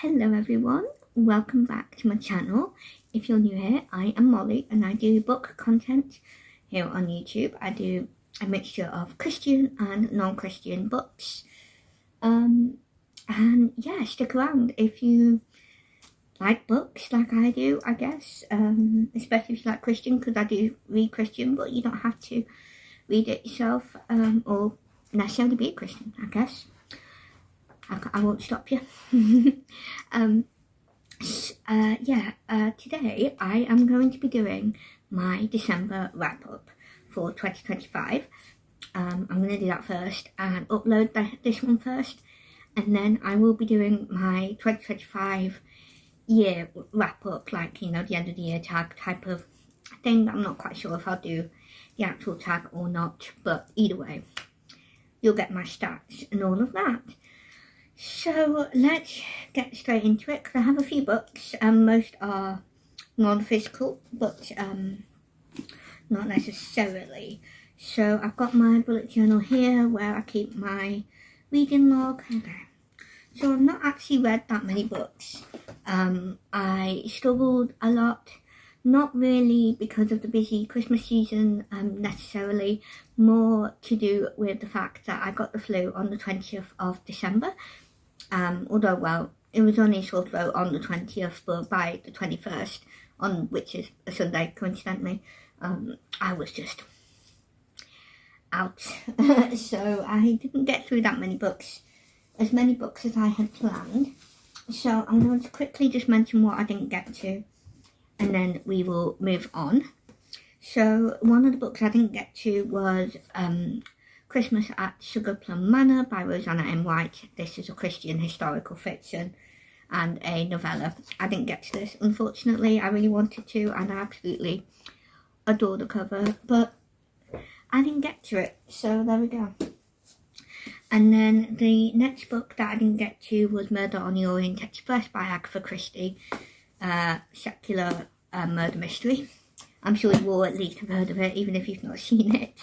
Hello everyone, welcome back to my channel. If you're new here, I am Molly and I do book content here on YouTube. I do a mixture of Christian and non-Christian books. And yeah, stick around if you like books like I do, I guess. Especially if you like Christian, because I do read Christian, but you don't have to read it yourself or necessarily be a Christian, I guess. I won't stop you. Today I am going to be doing my December wrap up for 2025. I'm going to do that first and upload this one first, and then I will be doing my 2025 year wrap up, like, you know, the end of the year tag type of thing. I'm not quite sure if I'll do the actual tag or not, but either way, you'll get my stats and all of that. So let's get straight into it, because I have a few books, and most are non-physical, but not necessarily. So I've got my bullet journal here where I keep my reading log. Okay. So I've not actually read that many books. I struggled a lot, not really because of the busy Christmas season necessarily, more to do with the fact that I got the flu on the 20th of December. Although, well, it was only a sore throat on the 20th, but by the 21st, which is a Sunday, coincidentally, I was just out. So I didn't get through that many books, as I had planned. So I'm going to quickly just mention what I didn't get to, and then we will move on. So one of the books I didn't get to was Christmas at Sugar Plum Manor by Rosanna M. White. This is a Christian historical fiction and a novella. I didn't get to this, unfortunately. I really wanted to, and I absolutely adore the cover, but I didn't get to it, so there we go. And then the next book that I didn't get to was Murder on the Orient Express by Agatha Christie, secular murder mystery. I'm sure you all at least have heard of it, even if you've not seen it.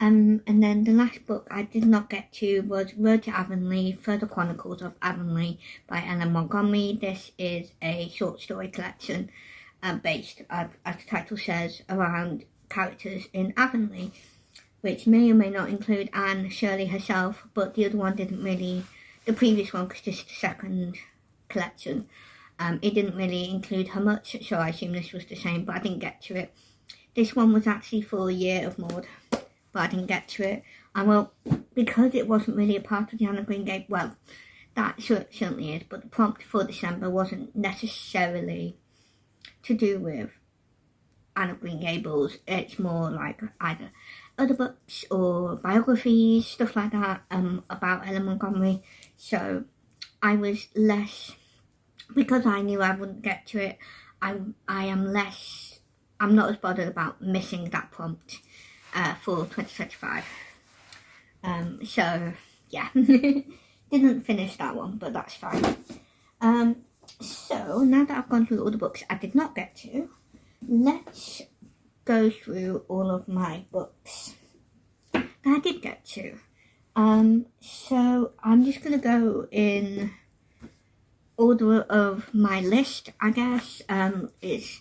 And then the last book I did not get to was Road to Avonlea, Further Chronicles of Avonlea by Ellen Montgomery. This is a short story collection based, as the title says, around characters in Avonlea, which may or may not include Anne Shirley herself, but the other one didn't really, the previous one, because this is the second collection, it didn't really include her much, so I assume this was the same, but I didn't get to it. This one was actually for a Year of Maud, but I didn't get to it. And well, because it wasn't really a part of the Anne of Green Gables, well, that certainly is, but the prompt for December wasn't necessarily to do with Anne of Green Gables. It's more like either other books or biographies, stuff like that, about Ellen Montgomery. So I was less, because I knew I wouldn't get to it, I'm not as bothered about missing that prompt for 2025. So yeah, didn't finish that one, but that's fine. So now that I've gone through all the books I did not get to, let's go through all of my books that I did get to. So I'm just going to go in order of my list, I guess. It's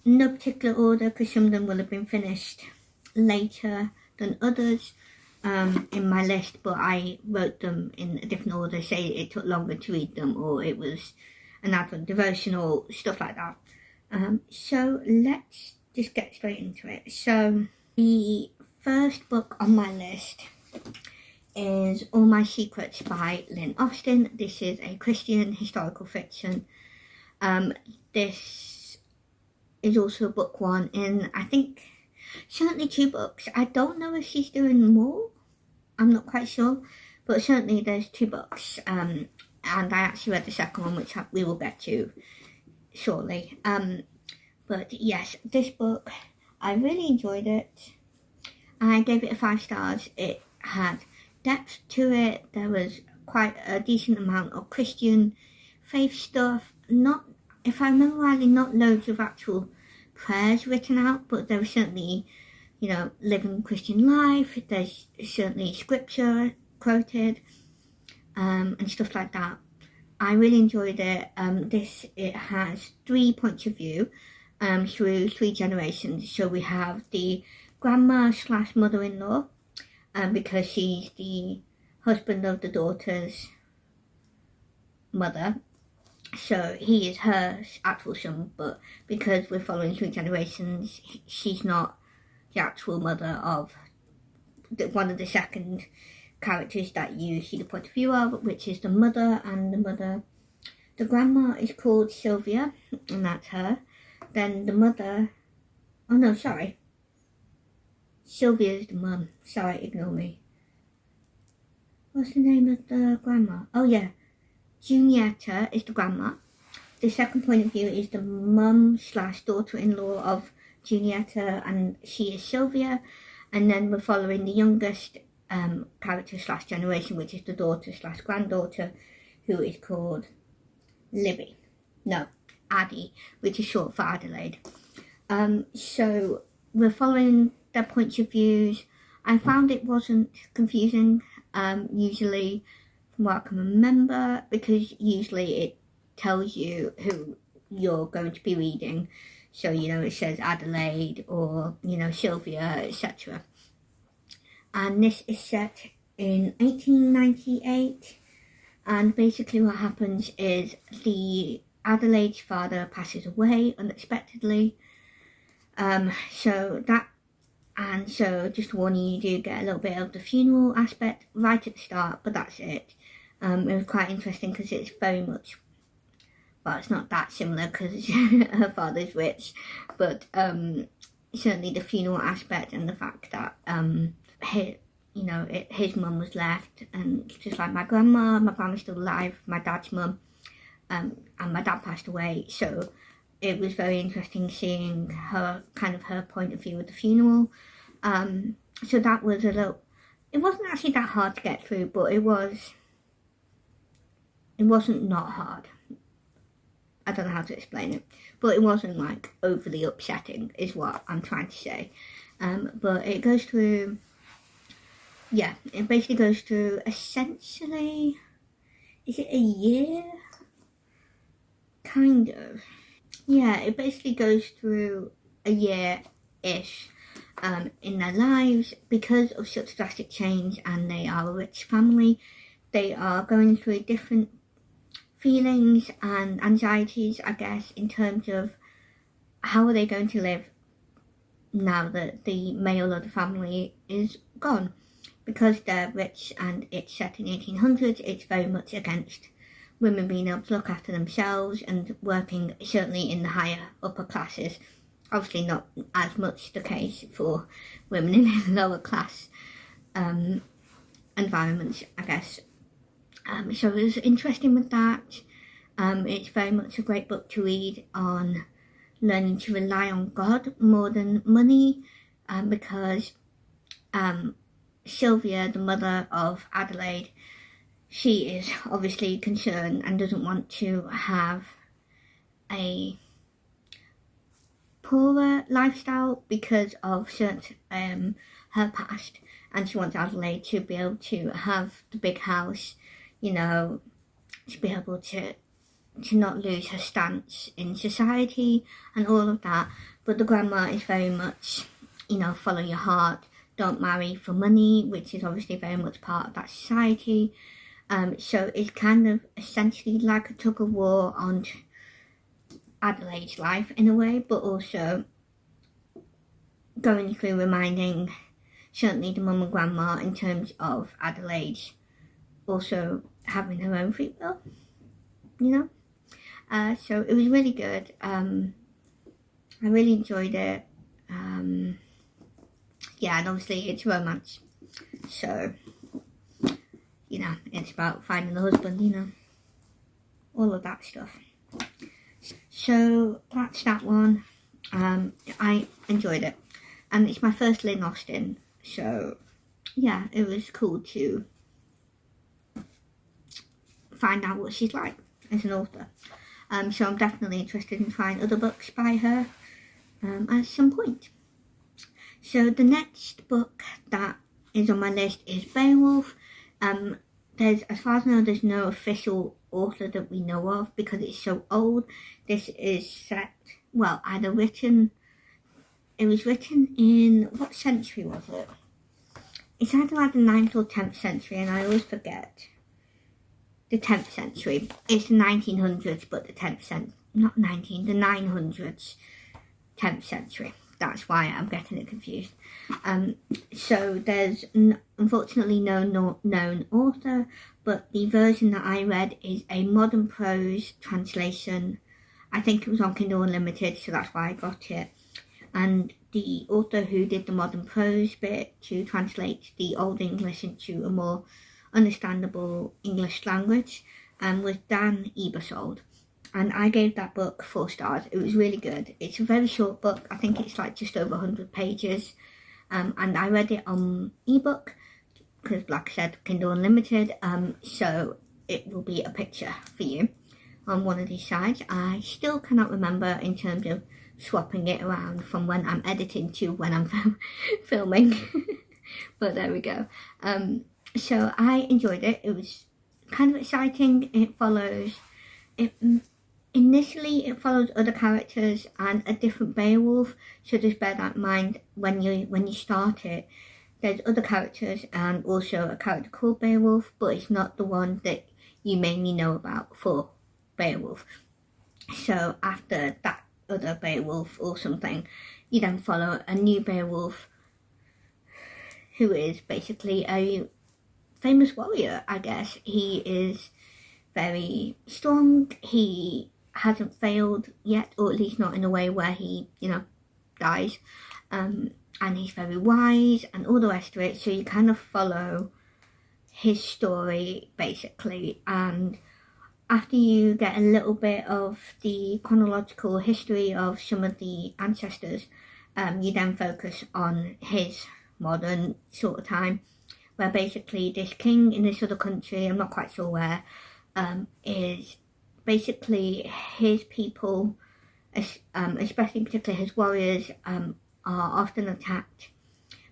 no particular order, because some of them will have been finished later than others in my list, but I wrote them in a different order. Say it took longer to read them, or it was an Advent devotional, stuff like that. So let's just get straight into it. So the first book on my list is All My Secrets by Lynn Austin. This is a Christian historical fiction. This is also book one in, I think, certainly 2 books. I don't know if she's doing more. I'm not quite sure, but certainly there's 2 books. And I actually read the second one, which we will get to shortly. But yes, this book, I really enjoyed it. I gave it 5 stars. It had depth to it. There was quite a decent amount of Christian faith stuff. Not, if I remember rightly, not loads of actual prayers written out, but there was certainly, you know, living Christian life. There's certainly scripture quoted and stuff like that. I really enjoyed it. It has 3 points of view through 3 generations. So we have the grandma slash mother-in-law, because she's the husband of the daughter's mother. So he is her actual son, but because we're following 3 generations, she's not the actual mother of one of the second characters that you see the point of view of, which is the mother. And the grandma is called Sylvia, and that's her. Then the mother, oh no, sorry, Sylvia is the mum. Sorry, ignore me. What's the name of the grandma? Oh yeah, Junietta is the grandma. The second point of view is the mum slash daughter-in-law of Junietta, and she is Sylvia. And then we're following the youngest character slash generation, which is the daughter slash granddaughter, who is called Libby. No, Addie, which is short for Adelaide. So we're following their points of views. I found it wasn't confusing, usually, from what I can remember, because usually it tells you who you're going to be reading. So, it says Adelaide or, Sylvia, etc. And this is set in 1898. And basically what happens is the Adelaide's father passes away unexpectedly. So just warning, you do get a little bit of the funeral aspect right at the start, but that's it. It was quite interesting because it's very much, well, it's not that similar because her father's rich, but certainly the funeral aspect and the fact that his mum was left, and just like my grandma's still alive, my dad's mum, and my dad passed away, so it was very interesting seeing her point of view with the funeral. So that was it wasn't actually that hard to get through, but it wasn't not hard. I don't know how to explain it, but it wasn't like overly upsetting is what I'm trying to say. But it goes through, it basically goes through essentially, is it a year? Kind of. Yeah, it basically goes through a year-ish in their lives because of such drastic change, and they are a rich family. They are going through different feelings and anxieties, I guess, in terms of how are they going to live now that the male of the family is gone. Because they're rich and it's set in 1800s, it's very much against women being able to look after themselves and working, certainly in the higher upper classes. Obviously not as much the case for women in lower class environments, I guess. So it was interesting with that. It's very much a great book to read on learning to rely on God more than money, because Sylvia, the mother of Adelaide, she is obviously concerned and doesn't want to have a poorer lifestyle because of her past, and she wants Adelaide to be able to have the big house, to be able to not lose her stance in society and all of that. But the grandma is very much, follow your heart, don't marry for money, which is obviously very much part of that society. So it's kind of essentially like a tug of war on Adelaide's life in a way, but also going through reminding certainly the mum and grandma in terms of Adelaide's also having her own free will, so it was really good. I really enjoyed it. And obviously it's romance, so it's about finding the husband, all of that stuff. So that's that one. I enjoyed it, and it's my first Lynn Austen, so it was cool to find out what she's like as an author. So I'm definitely interested in trying other books by her at some point. So the next book that is on my list is Beowulf. As far as I know, there's no official author that we know of because it's so old. This is set, well, it was written in, what century was it? It's either like the 9th or 10th century, and I always forget. The 10th century. It's the 1900s, but the 10th century, not 19, the 900s, 10th century. That's why I'm getting it confused. So there's unfortunately no known author, but the version that I read is a modern prose translation. I think it was on Kindle Unlimited, so that's why I got it. And the author who did the modern prose bit to translate the Old English into a more understandable English language was Dan Ebersold. And I gave that book 4 stars. It was really good. It's a very short book. I think it's like just over 100 pages. And I read it on ebook because, like I said, Kindle Unlimited. So it will be a picture for you on one of these sides. I still cannot remember in terms of swapping it around from when I'm editing to when I'm filming. But there we go. So I enjoyed it. It was kind of exciting. Initially it follows other characters and a different Beowulf, so just bear that in mind when you start it. There's other characters and also a character called Beowulf, but it's not the one that you mainly know about for Beowulf. So after that other Beowulf or something, you then follow a new Beowulf who is basically a famous warrior, I guess. He is very strong. He hasn't failed yet, or at least not in a way where he, dies. And he's very wise and all the rest of it. So you kind of follow his story, basically. And after you get a little bit of the chronological history of some of the ancestors, you then focus on his modern sort of time, where basically this king in this other country, I'm not quite sure where, is basically his people, especially particularly his warriors, are often attacked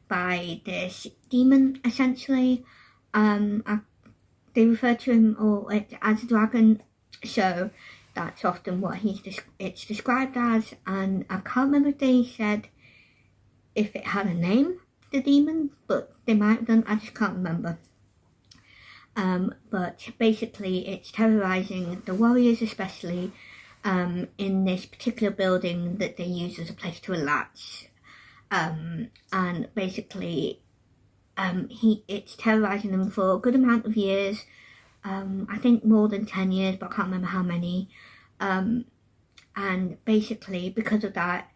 by this demon, essentially. They refer to him as a dragon, so that's often what it's described as, and I can't remember if they said if it had a name, the demon, but they might have done, I just can't remember. But basically it's terrorising the warriors, especially in this particular building that they use as a place to relax. And basically it's terrorising them for a good amount of years. I think more than 10 years, but I can't remember how many. And basically because of that,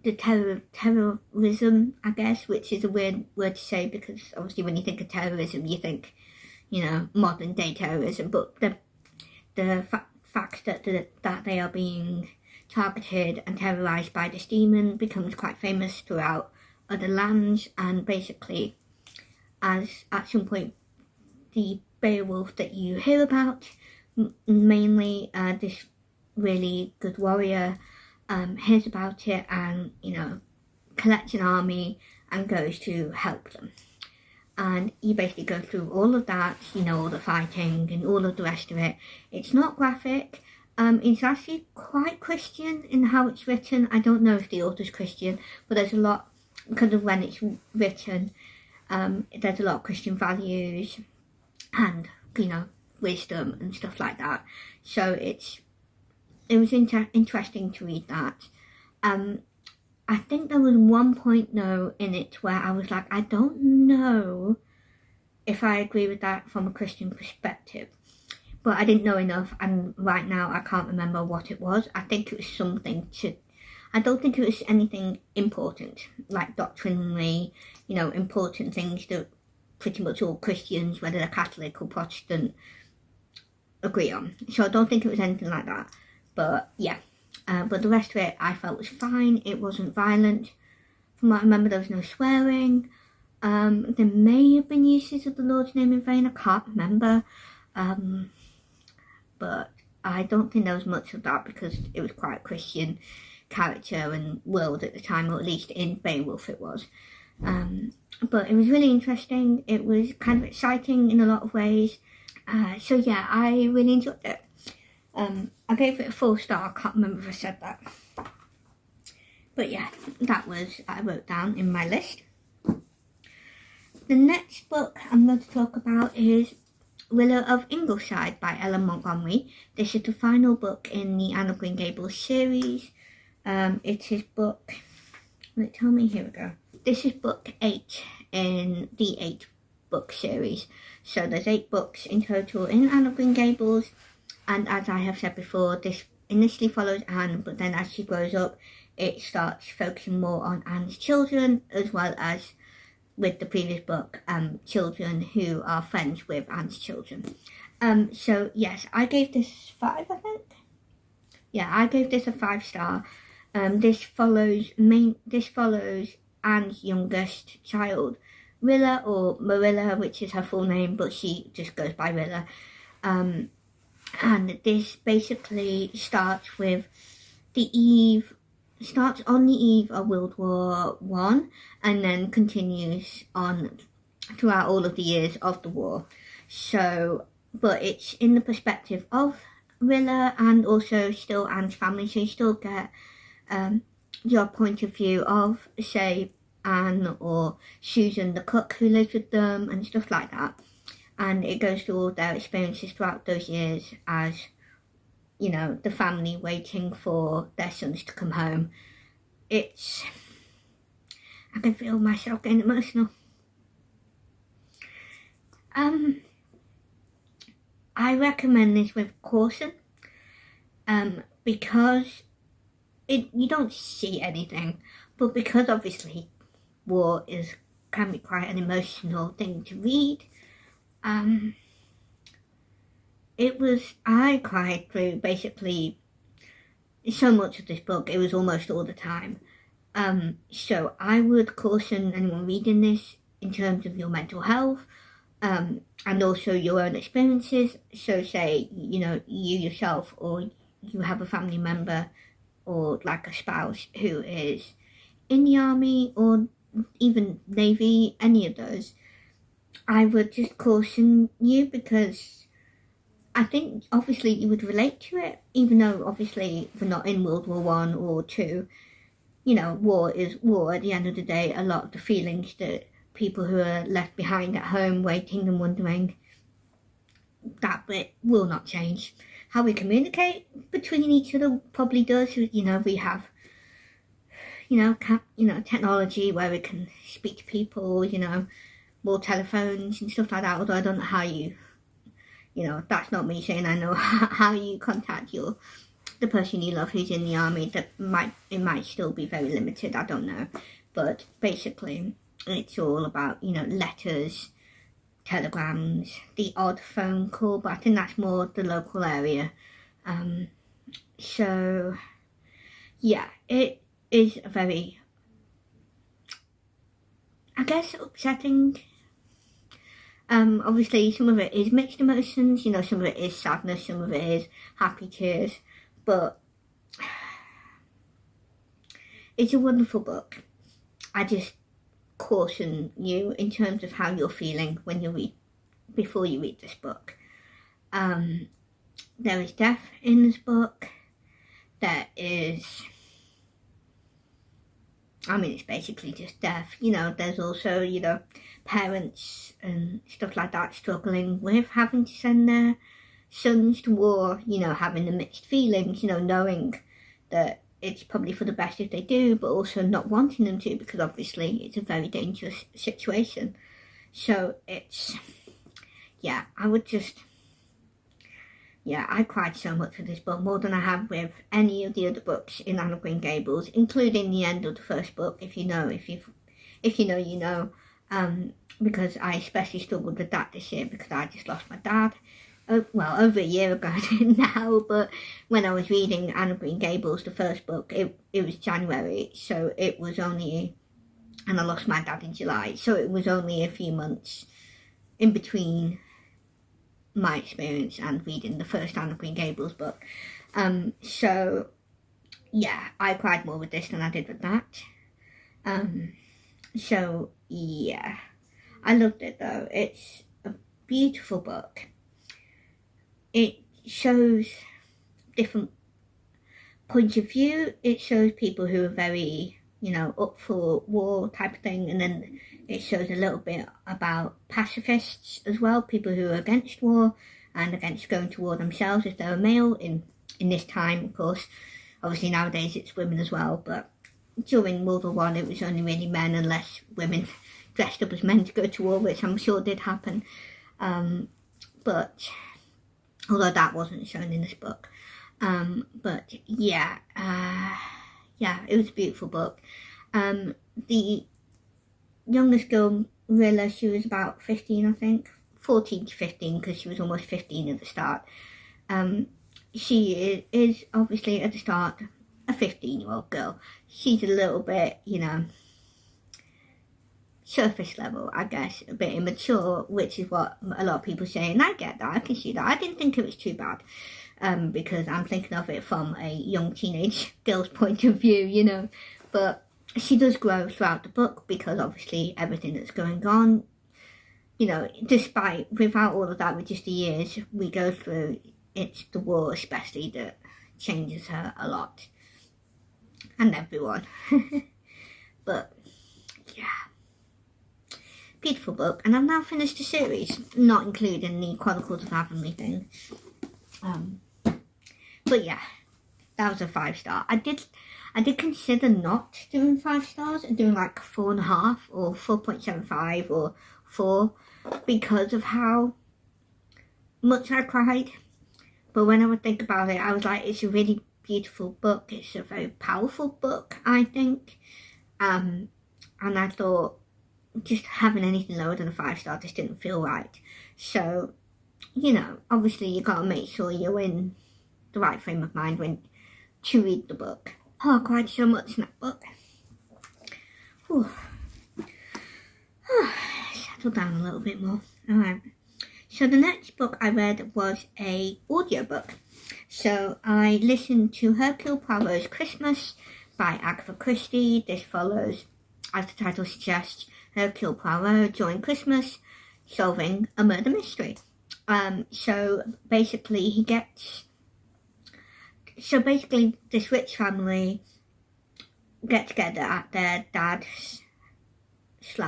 the terrorism, I guess, which is a weird word to say because obviously when you think of terrorism, you think, modern day terrorism, but the fact that they are being targeted and terrorised by this demon becomes quite famous throughout other lands. And basically, as at some point, the Beowulf that you hear about, mainly this really good warrior, hears about it and, collects an army and goes to help them. And you basically go through all of that, all the fighting and all of the rest of it. It's not graphic. It's actually quite Christian in how it's written. I don't know if the author's Christian, but there's a lot, because of when it's written, there's a lot of Christian values and, wisdom and stuff like that. So it was interesting to read that. I think there was one point though in it where I was like, I don't know if I agree with that from a Christian perspective, but I didn't know enough, and right now I can't remember what it was. I think it was I don't think it was anything important, like doctrinally, important things that pretty much all Christians, whether they're Catholic or Protestant, agree on. So I don't think it was anything like that. But yeah, but the rest of it I felt was fine. It wasn't violent. From what I remember, there was no swearing. There may have been uses of the Lord's name in vain. I can't remember. But I don't think there was much of that because it was quite a Christian character and world at the time, or at least in Beowulf it was. But it was really interesting. It was kind of exciting in a lot of ways. So yeah, I really enjoyed it. I gave it a 4-star. I can't remember if I said that. But yeah, that was I wrote down in my list. The next book I'm going to talk about is Willow of Ingleside by Ellen Montgomery. This is the final book in the Anne of Green Gables series. It is book, will it tell me? Here we go. This is book 8 in the 8 book series. So there's 8 books in total in Anne of Green Gables. And as I have said before, this initially follows Anne, but then as she grows up, it starts focusing more on Anne's children, as well as with the previous book, children who are friends with Anne's children. So yes, I gave this 5, I think. Yeah, I gave this a 5-star. This follows Anne's youngest child, Rilla, or Marilla, which is her full name, but she just goes by Rilla. And this basically starts on the eve of World War One, and then continues on throughout all of the years of the war. So, but it's in the perspective of Rilla and also still Anne's family, so you still get your point of view of, say, Anne or Susan the cook who lives with them and stuff like that. And it goes through all their experiences throughout those years as, you know, the family waiting for their sons to come home. I can feel myself getting emotional. I recommend this with caution, because you don't see anything, but because obviously war can be quite an emotional thing to read. I cried through basically so much of this book. It was almost all the time. So I would caution anyone reading this in terms of your mental health, and also your own experiences. So say, you know, you yourself or you have a family member or like a spouse who is in the army or even Navy, any of those, I would just caution you, because I think obviously you would relate to it, even though obviously we're not in World War One or Two. You know, war is war at the end of the day. A lot of the feelings that people who are left behind at home waiting and wondering, that bit will not change. How we communicate between each other probably does. You know, we have, technology where we can speak to people, more telephones and stuff like that. Although I don't know how that's not me saying I know how you contact the person you love who's in the army. It might still be very limited, I don't know. But basically, it's all about, letters, telegrams, the odd phone call, but I think that's more the local area. So, yeah, it is a very, I guess, upsetting. Obviously, some of it is mixed emotions, some of it is sadness, some of it is happy tears, but it's a wonderful book. I just caution you in terms of how you're feeling before you read this book. There is death in this book. There is, it's basically just death. There's also, parents and stuff like that struggling with having to send their sons to war, having the mixed feelings, knowing that it's probably for the best if they do, but also not wanting them to, because obviously it's a very dangerous situation. So I cried so much with this book, more than I have with any of the other books in Anne of Green Gables, including the end of the first book, if you know, because I especially struggled with that this year, because I just lost my dad. Over a year ago now, but when I was reading Anne of Green Gables, the first book, it was January, so it was only, and I lost my dad in July, so it was only a few months in between my experience and reading the first Anne of Green Gables book. So yeah, I cried more with this than I did with that. I loved it though. It's a beautiful book. it shows different points of view. It shows people who are very, you know, up for war type of thing, and then it shows a little bit about pacifists as well, people who are against war and against going to war themselves if they're a male in this time, of course. Obviously nowadays it's women as well, but during World War One it was only really men, unless women dressed up as men to go to war, which I'm sure did happen. But although that wasn't shown in this book. But yeah, it was a beautiful book. The youngest girl, Rilla, she was about 15, I think, 14 to 15, because she was almost 15 at the start. She is obviously at the start a 15-year-old girl. She's a little bit, you know, surface level, I guess, a bit immature, which is what a lot of people say, and I get that, I can see that. I didn't think it was too bad, because I'm thinking of it from a young teenage girl's point of view, you know, but she does grow throughout the book, because obviously everything that's going on, you know, without all of that, with just the years we go through, it's the war especially that changes her a lot, and everyone. But yeah, beautiful book, and I've now finished the series, not including the Chronicles of Avonlea thing. But yeah, that was a 5-star. I did consider not doing 5 stars and doing like 4.5 or 4.75 or 4, because of how much I cried. But when I would think about it, I was like, it's a really beautiful book. It's a very powerful book, I think. And I thought just having anything lower than a 5-star just didn't feel right. So, you know, obviously you got to make sure you're in the right frame of mind when to read the book. Oh, I cried so much in that book. Whew. Settle down a little bit more. Alright. So the next book I read was a audiobook. So I listened to Hercule Poirot's Christmas by Agatha Christie. This follows, as the title suggests, Hercule Poirot during Christmas solving a murder mystery. So basically this rich family get together at their dad's /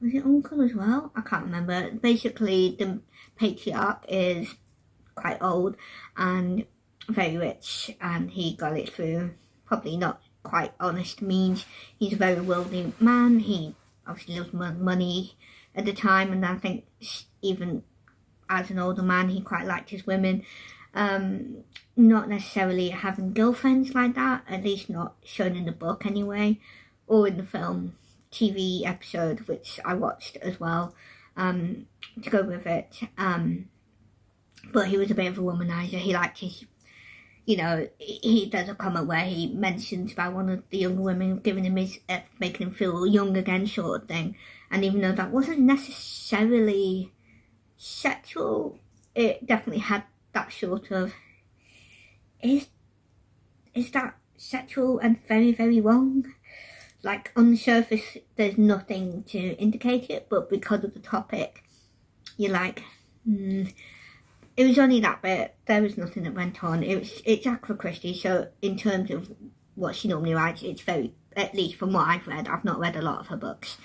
was it uncle as well? I can't remember. Basically, the patriarch is quite old and very rich, and he got it through probably not quite honest means. He's a very wealthy man. He obviously loves money at the time, and I think even as an older man, he quite liked his women. Not necessarily having girlfriends like that, at least not shown in the book anyway, or in the film TV episode, which I watched as well, to go with it. But he was a bit of a womanizer. He liked his, you know, he does a comment where he mentions about one of the younger women giving him his, making him feel young again sort of thing. And even though that wasn't necessarily sexual, it definitely had that sort of, is that sexual and very, very wrong? Like, on the surface, there's nothing to indicate it, but because of the topic, you're like, It was only that bit. There was nothing that went on. It's Agatha Christie, so in terms of what she normally writes, it's very, at least from what I've read, I've not read a lot of her books,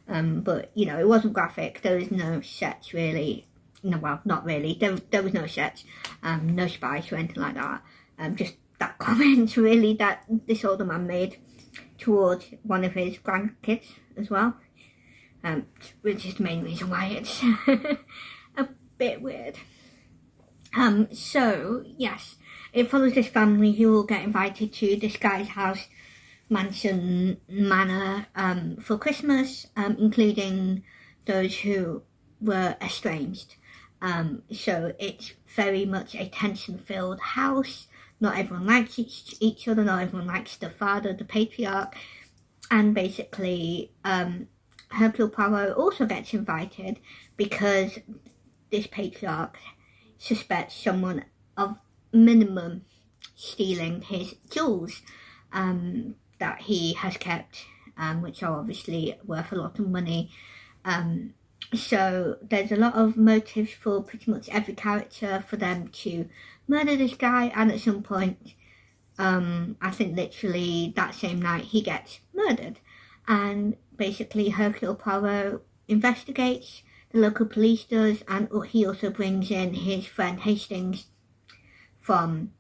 but, you know, it wasn't graphic. There was no sex, really. No, well, not really. There was no sex, no spice or anything like that. Just that comment, really, that this older man made towards one of his grandkids as well, which is the main reason why it's a bit weird. So, yes, it follows this family who will get invited to this guy's house, mansion, manor, for Christmas, including those who were estranged. So it's very much a tension-filled house. Not everyone likes each other, not everyone likes the father, the patriarch, and basically Hercule Poirot also gets invited because this patriarch suspects someone of minimum stealing his jewels that he has kept, which are obviously worth a lot of money. So there's a lot of motives for pretty much every character for them to murder this guy, and at some point, I think literally that same night, he gets murdered. And basically Hercule Poirot investigates, the local police does, and he also brings in his friend Hastings from,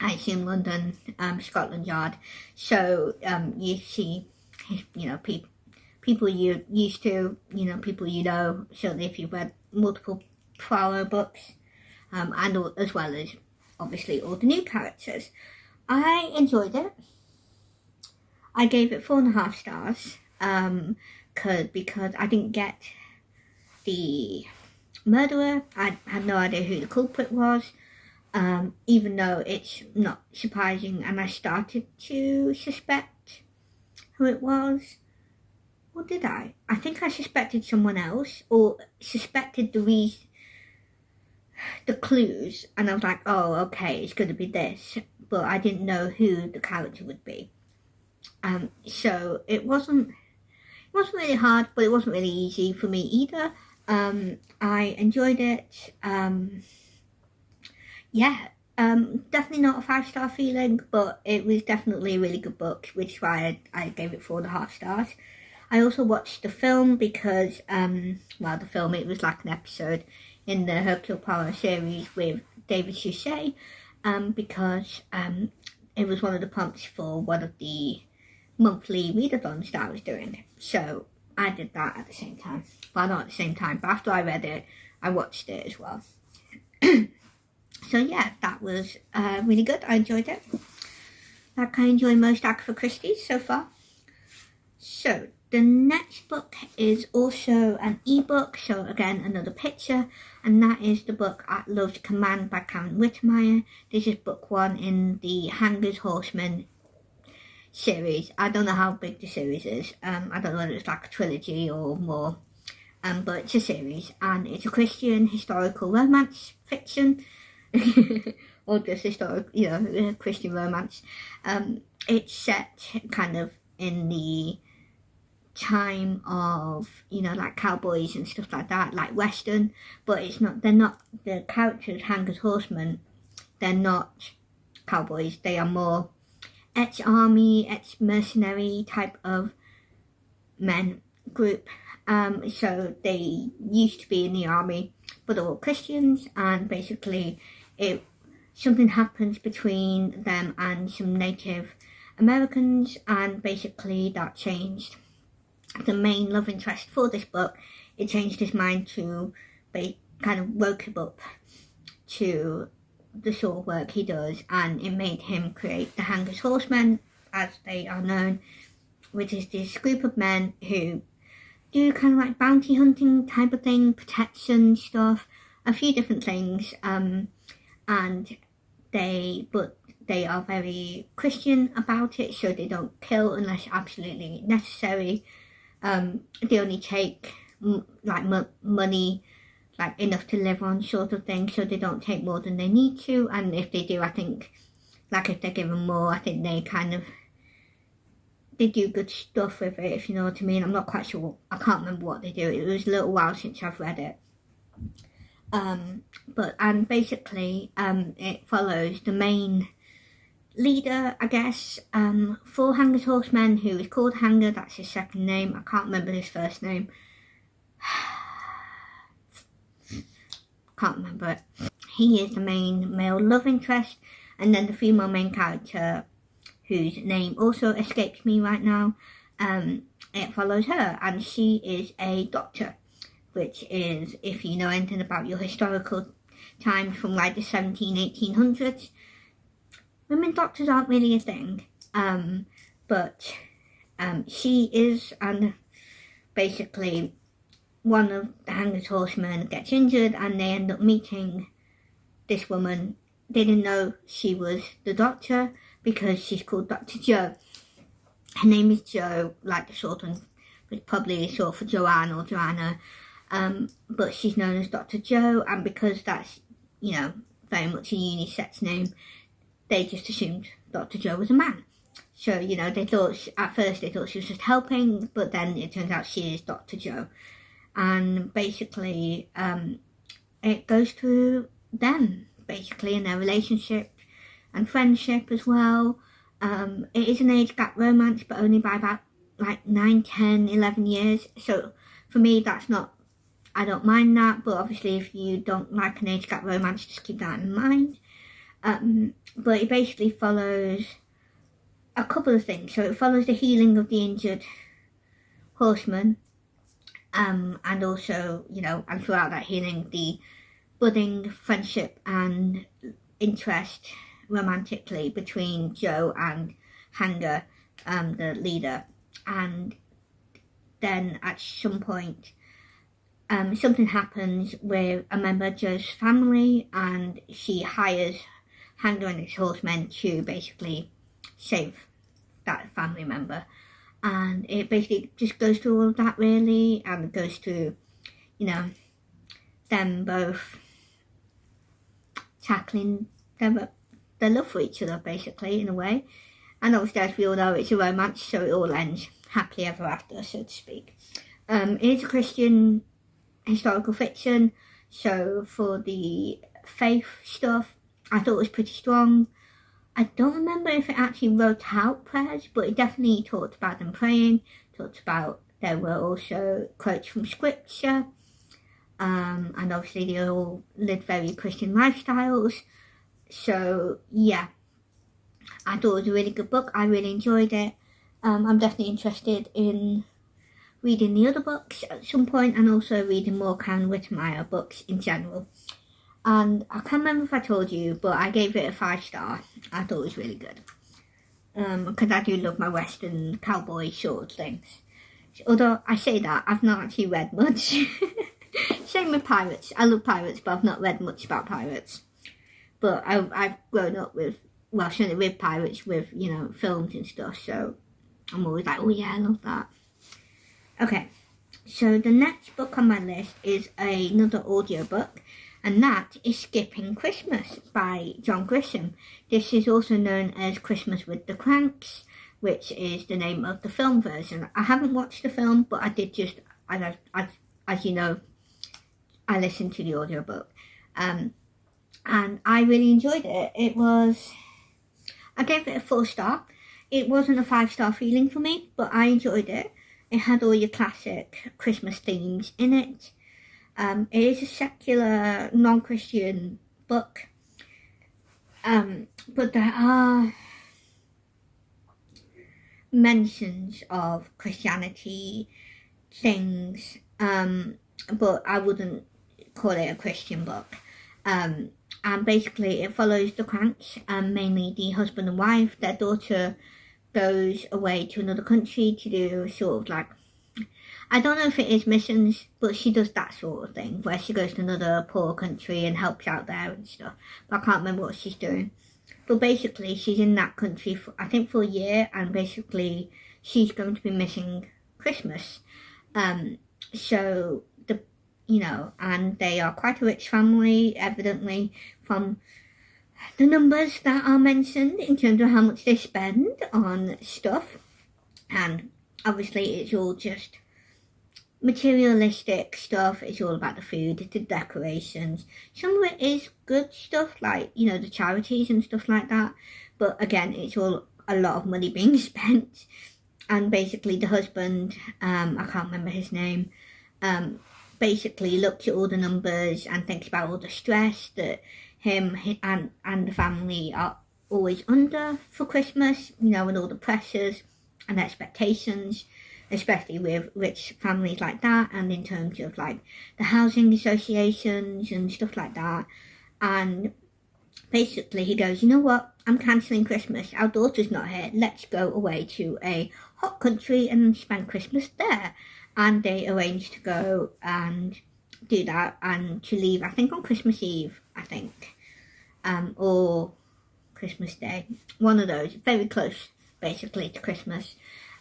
I assume, London, Scotland Yard. So you see, people you're used to, people you know, certainly if you've read multiple Poirot books, and as well as obviously all the new characters. I enjoyed it. I gave it 4.5 stars because I didn't get the murderer. I had no idea who the culprit was, even though it's not surprising, and I started to suspect who it was. Or did I? I think I suspected someone else, or suspected the clues, and I was like, oh, okay, it's going to be this, but I didn't know who the character would be. So it wasn't really hard, but it wasn't really easy for me either. I enjoyed it. Definitely not a 5-star feeling, but it was definitely a really good book, which is why I gave it 4.5 stars. I also watched the film because, it was like an episode in the Hercule Poirot series with David Suchet, because it was one of the prompts for one of the monthly readathons that I was doing. So I did that at the same time. Well, not at the same time, but after I read it, I watched it as well. So yeah, that was really good. I enjoyed it. Like I enjoy most Agatha Christie's so far. So the next book is also an ebook, so again another picture, and that is the book At Love's Command by Karen Wittemeyer. This is book 1 in the Hangers Horseman series. I don't know how big the series is. I don't know whether it's like a trilogy or more, but it's a series, and it's a Christian historical romance fiction, or just historical, Christian romance. It's set kind of in the time of, like cowboys and stuff like that, like Western, but they're not, the characters, Hangers Horsemen, they're not cowboys, they are more ex-army, ex-mercenary type of men group. So they used to be in the army, but they're all Christians, and basically something happens between them and some Native Americans, and basically that changed the main love interest for this book. It changed his mind to kind of woke him up to the sort of work he does, and it made him create the Hangers Horsemen, as they are known, which is this group of men who do kind of like bounty hunting type of thing, protection stuff, a few different things, and they are very Christian about it, so they don't kill unless absolutely necessary. They only take money, like enough to live on, sort of thing, so they don't take more than they need to, and if they do, I think, like if they're given more, I think they do good stuff with it, if you know what I mean. I'm not quite sure, I can't remember what they do, it was a little while since I've read it. And basically, it follows the main leader, I guess, for Hangers Horsemen, who is called Hanger, that's his second name, I can't remember his first name. Can't remember it. He is the main male love interest, and then the female main character, whose name also escapes me right now, it follows her, and she is a doctor, which is, if you know anything about your historical times from like the 1800s, women doctors aren't really a thing, but she is, and basically one of the Hangers Horsemen gets injured, and they end up meeting this woman. They didn't know she was the doctor because she's called Dr. Joe. Her name is Joe, like the short one, but probably short for Joanne or Joanna, but she's known as Dr. Joe, and because that's, very much a unisex name, they just assumed Dr. Joe was a man. So, at first they thought she was just helping, but then it turns out she is Dr. Joe. and basically it goes through them basically in their relationship and friendship as well. It is an age gap romance, but only by about like 9, 10, 11 years. So for me, that's not, I don't mind that, but obviously if you don't like an age gap romance, just keep that in mind. But it basically follows a couple of things. So it follows the healing of the injured horseman, and also, and throughout that healing, the budding friendship and interest romantically between Joe and Hanger, the leader. And then at some point, something happens with a member of Joe's family, and she hires Hanger and his horsemen to basically save that family member. And it basically just goes through all of that, really, and it goes through, them both tackling their love for each other, basically, in a way. And obviously, as we all know, it's a romance, so it all ends happily ever after, so to speak. It is a Christian historical fiction, so for the faith stuff, I thought it was pretty strong. I don't remember if it actually wrote out prayers, but it definitely talked about them praying, talked about there were also quotes from scripture, and obviously they all lived very Christian lifestyles. So yeah, I thought it was a really good book. I really enjoyed it. I'm definitely interested in reading the other books at some point, and also reading more Karen Wittemeyer books in general. And I can't remember if I told you, but I gave it a 5-star. I thought it was really good. Because I do love my Western cowboy short things. Although I say that, I've not actually read much. Same with pirates. I love pirates, but I've not read much about pirates. But I've grown up with, well, certainly with pirates, with, films and stuff. So I'm always like, oh yeah, I love that. Okay, so the next book on my list is another audiobook. And that is Skipping Christmas by John Grisham. This is also known as Christmas with the Cranks, which is the name of the film version. I haven't watched the film, but I did just, as you know, I listened to the audiobook. And I really enjoyed it. I gave it a 4-star. It wasn't a 5-star feeling for me, but I enjoyed it. It had all your classic Christmas themes in it. It is a secular, non-Christian book, but there are mentions of Christianity things, but I wouldn't call it a Christian book. And basically it follows the Cranks, mainly the husband and wife. Their daughter goes away to another country to do sort of like, I don't know if it is missions, but she does that sort of thing, where she goes to another poor country and helps out there and stuff. But I can't remember what she's doing. But basically, she's in that country, for a year, and basically, she's going to be missing Christmas. And they are quite a rich family, evidently, from the numbers that are mentioned in terms of how much they spend on stuff. And obviously, it's all just materialistic stuff. It's all about the food, the decorations. Some of it is good stuff, like, the charities and stuff like that. But again, it's all a lot of money being spent. And basically the husband, I can't remember his name, basically looks at all the numbers and thinks about all the stress that him and the family are always under for Christmas, and all the pressures and expectations, especially with rich families like that, and in terms of like the housing associations and stuff like that. And basically he goes, you know what, I'm cancelling Christmas, our daughter's not here, let's go away to a hot country and spend Christmas there. And they arrange to go and do that, and to leave, I think on Christmas Eve, or Christmas Day, one of those, very close basically to Christmas.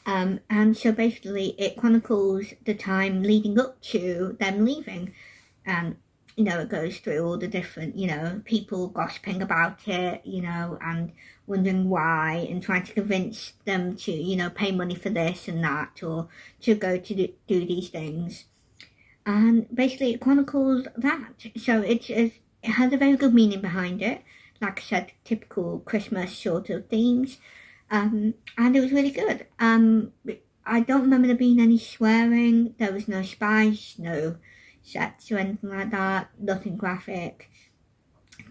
And so basically it chronicles the time leading up to them leaving, and it goes through all the different people gossiping about it, and wondering why, and trying to convince them to pay money for this and that, or to go to do these things. and basically it chronicles that. So it has a very good meaning behind it. Like I said, typical Christmas sort of themes, and it was really good. I don't remember there being any swearing. There was no spice, no sex or anything like that. Nothing graphic.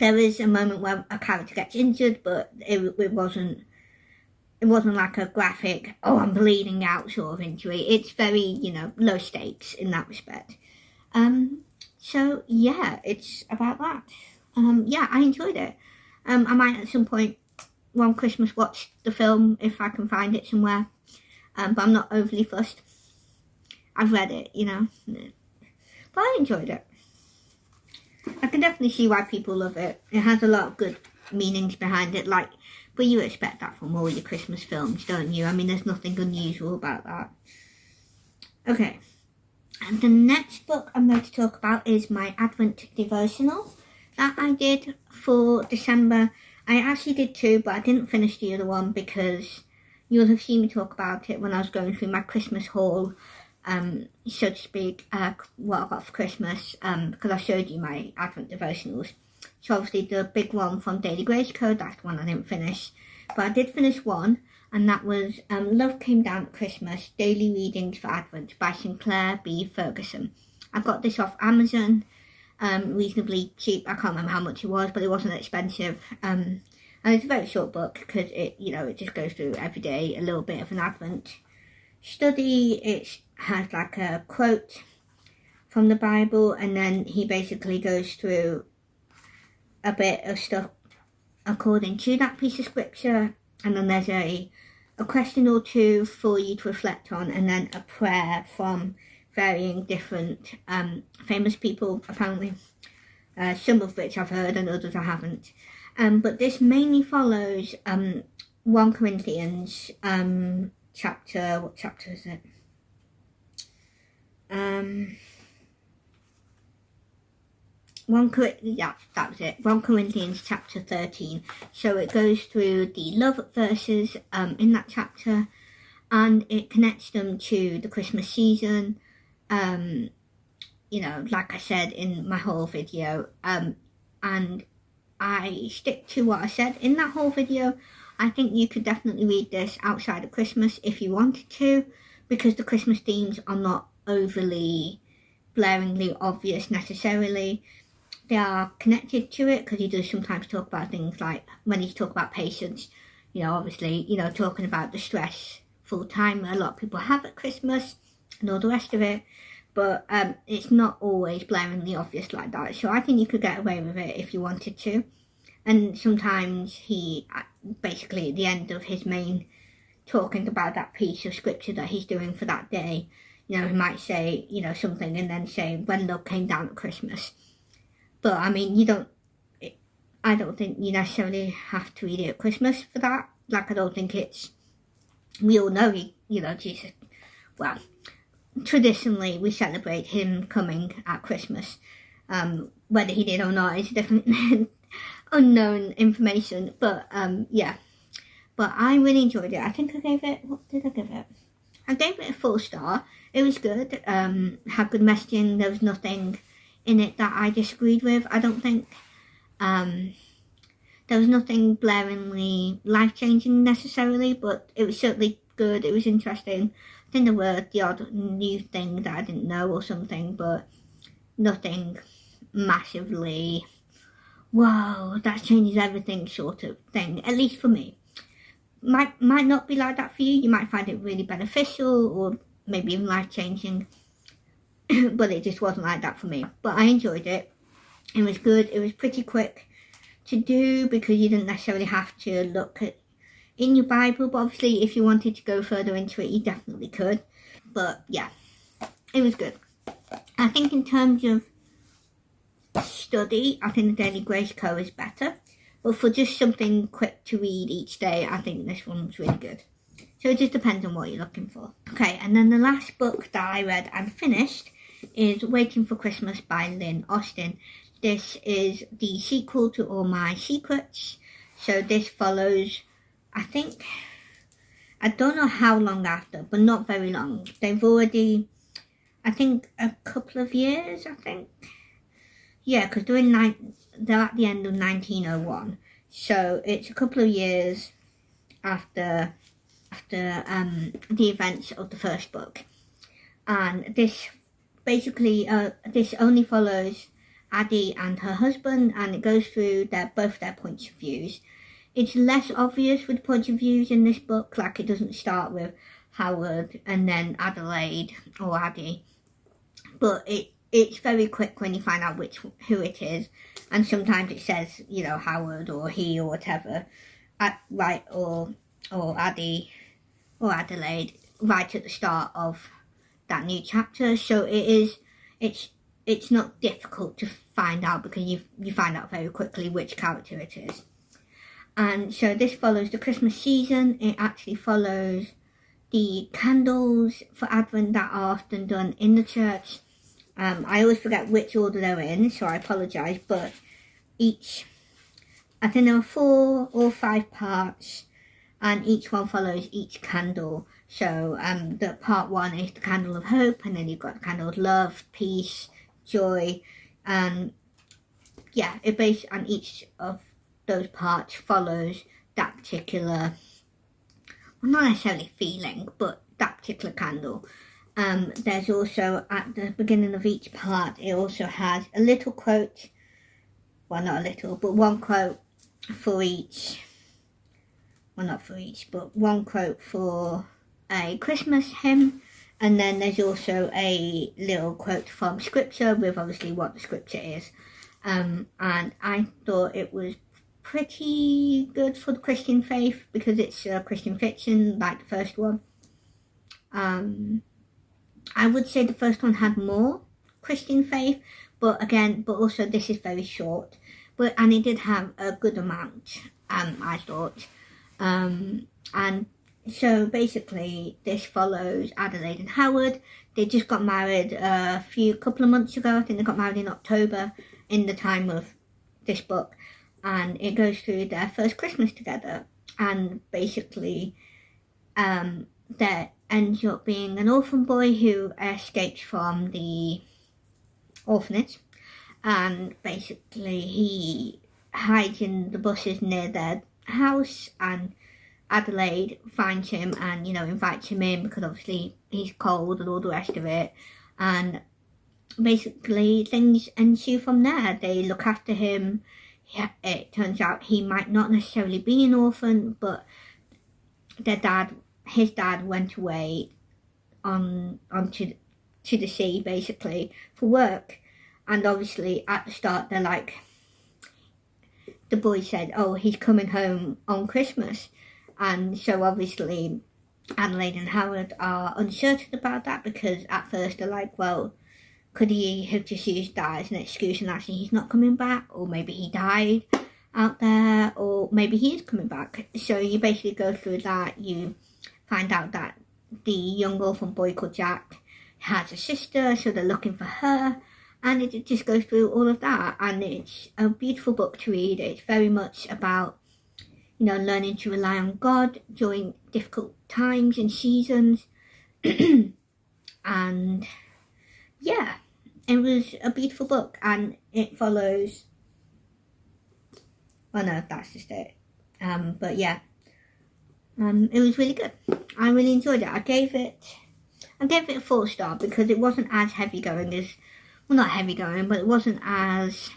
There is a moment where a character gets injured, but it wasn't like a graphic, oh, I'm bleeding out sort of injury. It's very, low stakes in that respect. So yeah, it's about that. Yeah, I enjoyed it. I might at some point one Christmas watch the film if I can find it somewhere. But I'm not overly fussed. I've read it, but I enjoyed it. I can definitely see why people love it. It has a lot of good meanings behind it, but you expect that from all your Christmas films, don't you? I mean, there's nothing unusual about that. Okay, and the next book I'm going to talk about is my Advent devotional that I did for December. I actually did two, but I didn't finish the other one because you'll have seen me talk about it when I was going through my Christmas haul, so to speak, what I got for Christmas, because I showed you my Advent devotionals. So obviously the big one from Daily Grace Code, that's the one I didn't finish. But I did finish one, and that was Love Came Down at Christmas, Daily Readings for Advent by Sinclair B. Ferguson. I got this off Amazon, reasonably cheap. I can't remember how much it was, but it wasn't expensive. And it's a very short book because it just goes through every day a little bit of an Advent study. It has like a quote from the Bible, and then he basically goes through a bit of stuff according to that piece of scripture, and then there's a question or two for you to reflect on, and then a prayer from varying different famous people, apparently, some of which I've heard and others I haven't. But this mainly follows 1 Corinthians chapter, what chapter is it? 1 Corinthians chapter 13. So it goes through the love verses in that chapter, and it connects them to the Christmas season. Like I said in my whole video, and I stick to what I said in that whole video. I think you could definitely read this outside of Christmas if you wanted to, because the Christmas themes are not overly blaringly obvious necessarily. They are connected to it because he does sometimes talk about things like when he's talking about patience, obviously, talking about the stress full time a lot of people have at Christmas and all the rest of it. But it's not always blaringly obvious like that. So I think you could get away with it if you wanted to. And sometimes he, basically at the end of his main talking about that piece of scripture that he's doing for that day, he might say, something and then say, when love came down at Christmas. But I mean, I don't think you necessarily have to read it at Christmas for that. I don't think we all know Jesus, well, traditionally we celebrate him coming at Christmas. Whether he did or not is definitely unknown information, but yeah. But I really enjoyed it. I think I gave it, what did I give it? I gave it a 4-star. It was good. Had good messaging. There was nothing in it that I disagreed with, I don't think. There was nothing blaringly life-changing necessarily, but it was certainly good. It was interesting. I think there were the odd new thing that I didn't know or something, but nothing massively, whoa, that changes everything sort of thing, at least for me. Might not be like that for you. You might find it really beneficial or maybe even life-changing, but it just wasn't like that for me. But I enjoyed it. It was good. It was pretty quick to do because you didn't necessarily have to look at in your Bible, but obviously if you wanted to go further into it, you definitely could. But yeah, it was good. I think in terms of study, I think the Daily Grace Co is better. But for just something quick to read each day, I think this one's really good. So it just depends on what you're looking for. Okay, and then the last book that I read and finished is Waiting for Christmas by Lynn Austin. This is the sequel to All My Secrets. So this follows, I don't know how long after, but not very long. They've already I think a couple of years, I think. Yeah, because they're at the end of 1901. So it's a couple of years after the events of the first book. And this basically, this only follows Addie and her husband, and it goes through both their points of views. It's less obvious with point of views in this book, like it doesn't start with Howard and then Adelaide or Addie, but it's very quick when you find out who it is, and sometimes it says, you know, Howard or he or whatever, right, or Addie or Adelaide right at the start of that new chapter. So it's not difficult to find out, because you find out very quickly which character it is. And so this follows the Christmas season. It actually follows the candles for Advent that are often done in the church. I always forget which order they're in, so I apologise, but I think there are 4 or 5 parts, and each one follows each candle. So the part 1 is the candle of hope, and then you've got the candle of love, peace, joy, and yeah, and each of those parts follows that particular, well, not necessarily feeling, but that particular candle. There's also, at the beginning of each part, it also has a little quote, well, not a little, but one quote for each, well, not for each, but one quote for a Christmas hymn, and then there's also a little quote from scripture with obviously what the scripture is. And I thought it was pretty good for the Christian faith, because it's Christian fiction like the first one. I would say the first one had more Christian faith, but also this is very short, and it did have a good amount, I thought. And so basically this follows Adelaide and Howard. They just got married a couple of months ago. I think they got married in October in the time of this book, and it goes through their first Christmas together. And basically there ends up being an orphan boy who escapes from the orphanage, and basically he hides in the bushes near their house, and Adelaide finds him and, you know, invites him in because obviously he's cold and all the rest of it. And basically things ensue from there. They look after him. It turns out he might not necessarily be an orphan, but his dad went away onto to the sea basically for work. And obviously at the start they're like, the boy said, oh, he's coming home on Christmas. And so obviously Adelaide and Howard are uncertain about that, because at first they're like, well, could he have just used that as an excuse and actually he's not coming back, or maybe he died out there, or maybe he is coming back. So you basically go through that. You find out that the young orphan boy called Jack has a sister, so they're looking for her, and it just goes through all of that. And it's a beautiful book to read. It's very much about, you know, learning to rely on God during difficult times and seasons. And yeah, it was a beautiful book, and it follows, well, no, that's just it. But yeah, it was really good. I really enjoyed it. I gave it a 4-star because it wasn't as heavy going as, well, not heavy going, but it wasn't as,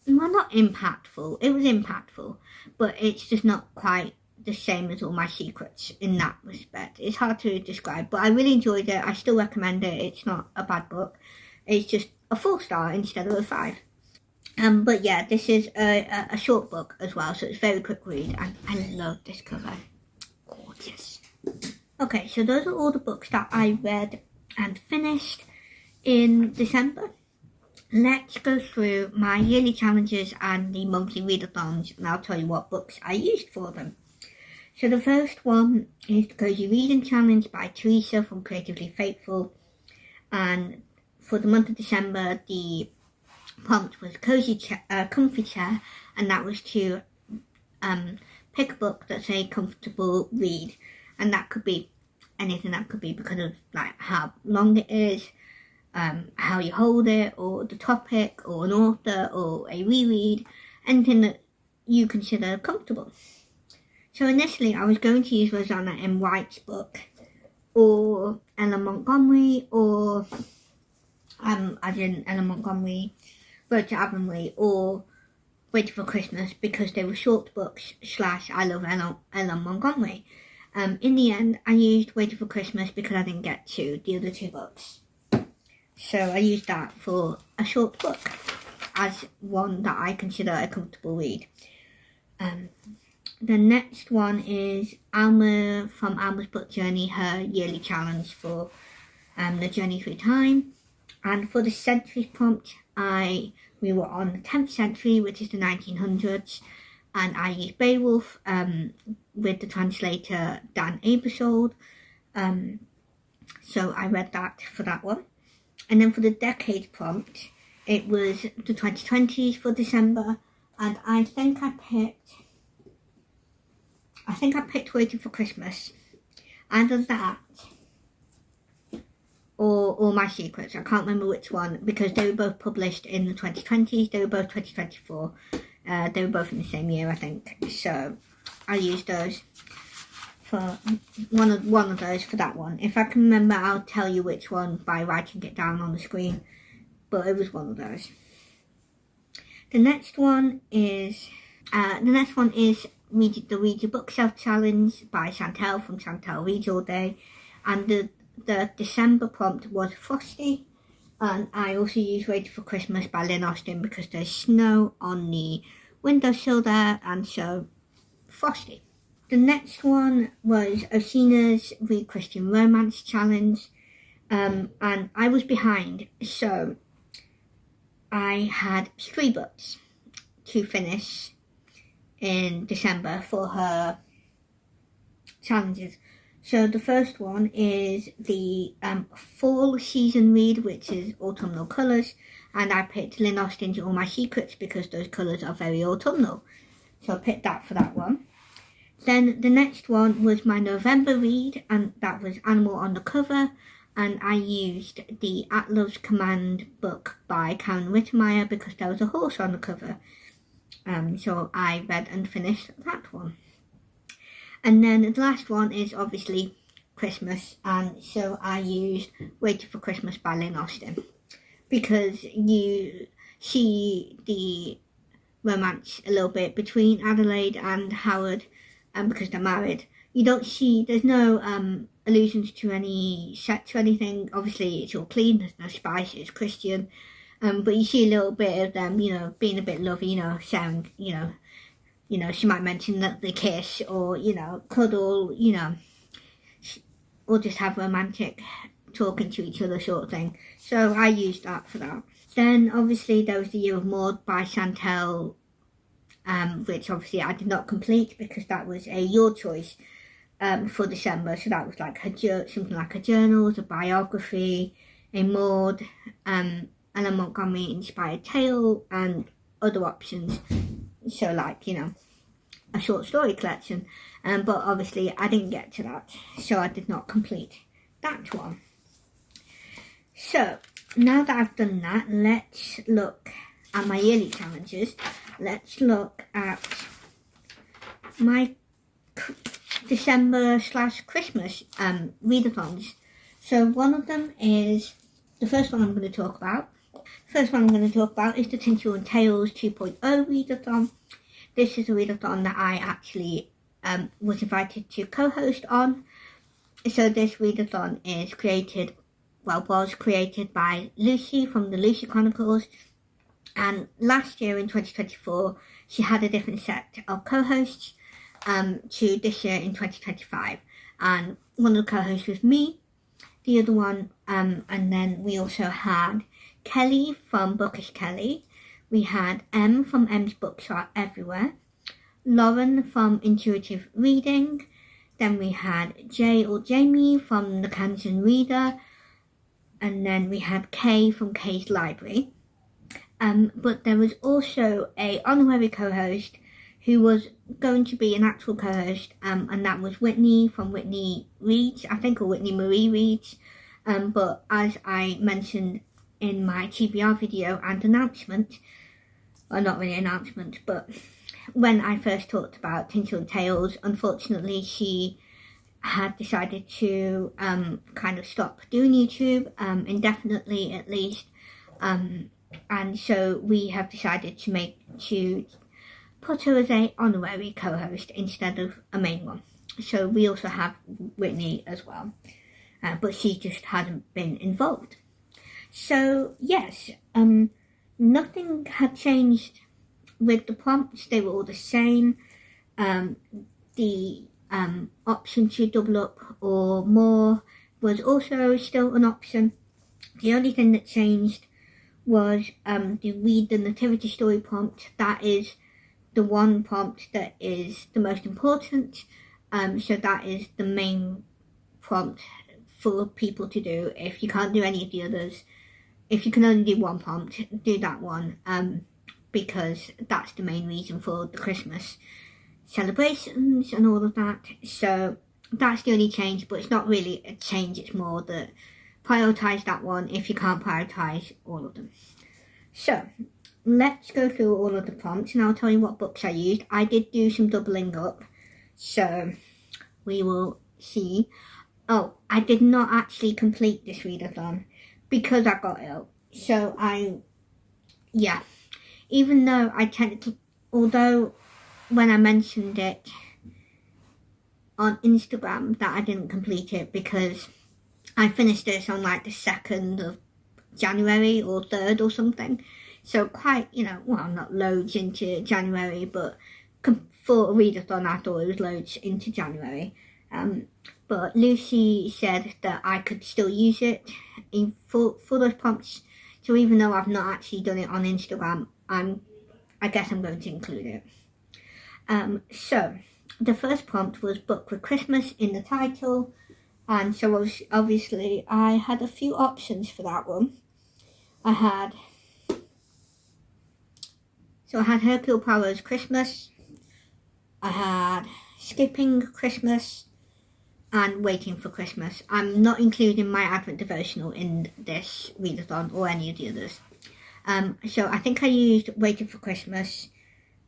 well, not impactful. It was impactful, but it's just not quite the same as All My Secrets in that respect. It's hard to describe, but I really enjoyed it. I still recommend it. It's not a bad book. It's just a 4-star instead of a 5. But yeah, this is a short book as well, so it's a very quick read, and I love this cover. Gorgeous. Okay, so those are all the books that I read and finished in December. Let's go through my yearly challenges and the monthly readathons, and I'll tell you what books I used for them. So the first one is the Cozy Reading Challenge by Teresa from Creatively Faithful, and for the month of December the prompt was comfy chair, and that was to pick a book that's a comfortable read, and that could be anything that could be because of like how long it is, how you hold it, or the topic, or an author, or a reread, anything that you consider comfortable. So initially I was going to use Rosanna M. White's book, or Ella Montgomery, or as in Ella Montgomery, Road to Avonlea, or Waiting for Christmas, because they were short books / I love Ella Montgomery. In the end, I used Waiting for Christmas because I didn't get to the other two books. So I used that for a short book as one that I consider a comfortable read. The next one is Alma from Alma's Book Journey, her yearly challenge for the journey through time. And for the centuries prompt, we were on the 10th century, which is the 1900s, and I used Beowulf with the translator Dan Abersold. So I read that for that one. And then for the decade prompt, it was the 2020s for December, and I think I picked Waiting for Christmas. Either that or My Secrets. I can't remember which one, because they were both published in the 2020s. They were both 2024. They were both in the same year, I think. So I used those for one of those for that one. If I can remember, I'll tell you which one by writing it down on the screen. But it was one of those. The next one is the Read Your Bookshelf Challenge by Chantel from Chantel Reads All Day, and the December prompt was Frosty, and I also used Waiting for Christmas by Lynn Austin because there's snow on the windowsill there, and so Frosty. The next one was Osina's Read Christian Romance Challenge, and I was behind, so I had 3 books to finish in December for her challenges. So the first one is the fall season read, which is Autumnal Colours, and I picked Lynn Austin's All My Secrets because those colours are very autumnal. So I picked that for that one. Then the next one was my November read, and that was Animal on the Cover, and I used the At Love's Command book by Karen Rittermeyer because there was a horse on the cover. So I read and finished that one. And then the last one is obviously Christmas, and so I used Waiting for Christmas by Lynn Austin because you see the romance a little bit between Adelaide and Howard, because they're married. You don't see, there's no allusions to any sex or anything. Obviously it's all clean, there's no spice, it's Christian. But you see a little bit of them, being a bit lovey, sharing, she might mention that they kiss or, cuddle, or just have romantic talking to each other sort of thing. So I used that for that. Then obviously there was The Year of Maud by Chantel, which obviously I did not complete because that was your choice for December. So that was like something like her journals, a biography, a Maud, Ella Montgomery inspired tale, and other options. So like, a short story collection. But obviously I didn't get to that, so I did not complete that one. So now that I've done that, let's look at my yearly challenges. Let's look at my December / Christmas readathons. So one of them is the first one I'm going to talk about. First one I'm going to talk about is the Tinsel and Tales 2.0 readathon. This is a readathon that I actually was invited to co-host on. So this readathon was created by Lucy from the Lucy Chronicles. And last year in 2024, she had a different set of co-hosts to this year in 2025. And one of the co-hosts was me, the other one, and then we also had Kelly from Bookish Kelly. We had M from M's Books Are Everywhere, Lauren from Intuitive Reading, then we had Jay or Jamie from The Kansan Reader, and then we had Kay from Kay's Library. But there was also a honorary co-host who was going to be an actual co-host, and that was Whitney from Whitney Reads, I think, or Whitney Marie Reads. But as I mentioned in my TBR video and announcement, well, not really announcement, but when I first talked about Tinsel and Tales, unfortunately she had decided to kind of stop doing YouTube, indefinitely at least, and so we have decided to put her as a honorary co-host instead of a main one. So we also have Whitney as well, but she just hasn't been involved. So yes, nothing had changed with the prompts. They were all the same. The option to double up or more was also still an option. The only thing that changed was the read the nativity story prompt. That is the one prompt that is the most important. So that is the main prompt for people to do. If you can't do any of the others, if you can only do one prompt, do that one, because that's the main reason for the Christmas celebrations and all of that. So that's the only change, but it's not really a change, it's more that prioritise that one if you can't prioritise all of them. So let's go through all of the prompts and I'll tell you what books I used. I did do some doubling up, so we will see. Oh, I did not actually complete this readathon because I got ill. So even though I technically, although when I mentioned it on Instagram that I didn't complete it because I finished this on like the 2nd of January or 3rd or something. So quite, well, not loads into January, but for a readathon I thought it was loads into January. But Lucy said that I could still use it for those prompts. So even though I've not actually done it on Instagram, I guess I'm going to include it. So the first prompt was book with Christmas in the title. And so obviously I had a few options for that one. I had Hercule Poirot's Christmas. I had Skipping Christmas and Waiting for Christmas. I'm not including my Advent devotional in this readathon or any of the others. So I think I used Waiting for Christmas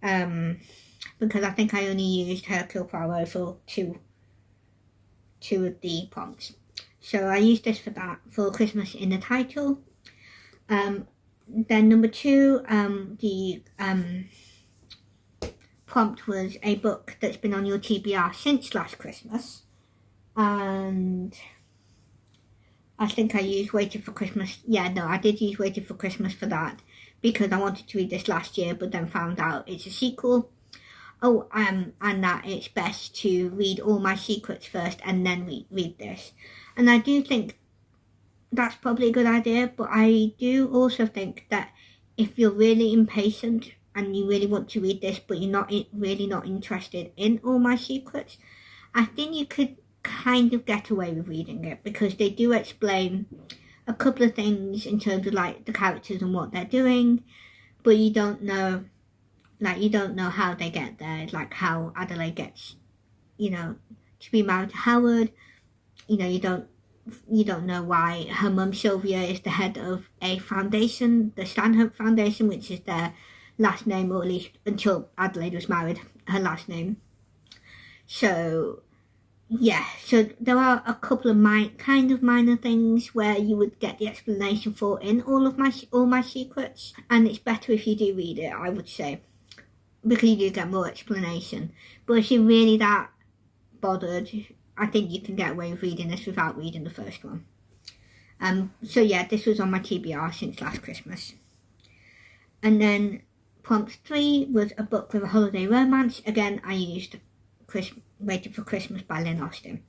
because I think I only used Hercule Poirot for two of the prompts. So I used this for that, for Christmas in the title. Then number 2, the prompt was a book that's been on your TBR since last Christmas. And I think I used Waiting for Christmas. I did use Waiting for Christmas for that because I wanted to read this last year but then found out it's a sequel. And that it's best to read All My Secrets first and then read this. And I do think that's probably a good idea, but I do also think that if you're really impatient and you really want to read this but you're really not interested in All My Secrets, I think you could kind of get away with reading it because they do explain a couple of things in terms of like the characters and what they're doing, but you don't know how they get there, like how Adelaide gets, to be married to Howard. You don't know why her mum Sylvia is the head of a foundation, the Stanhope Foundation, which is their last name, or at least until Adelaide was married, her last name. So so there are a couple of minor things where you would get the explanation for in All My Secrets, and it's better if you do read it, I would say, because you do get more explanation. But if you're really that bothered, I think you can get away with reading this without reading the first one. This was on my TBR since last Christmas. And then prompt 3 was a book with a holiday romance. Again, I used Waiting for Christmas by Lynn Austen.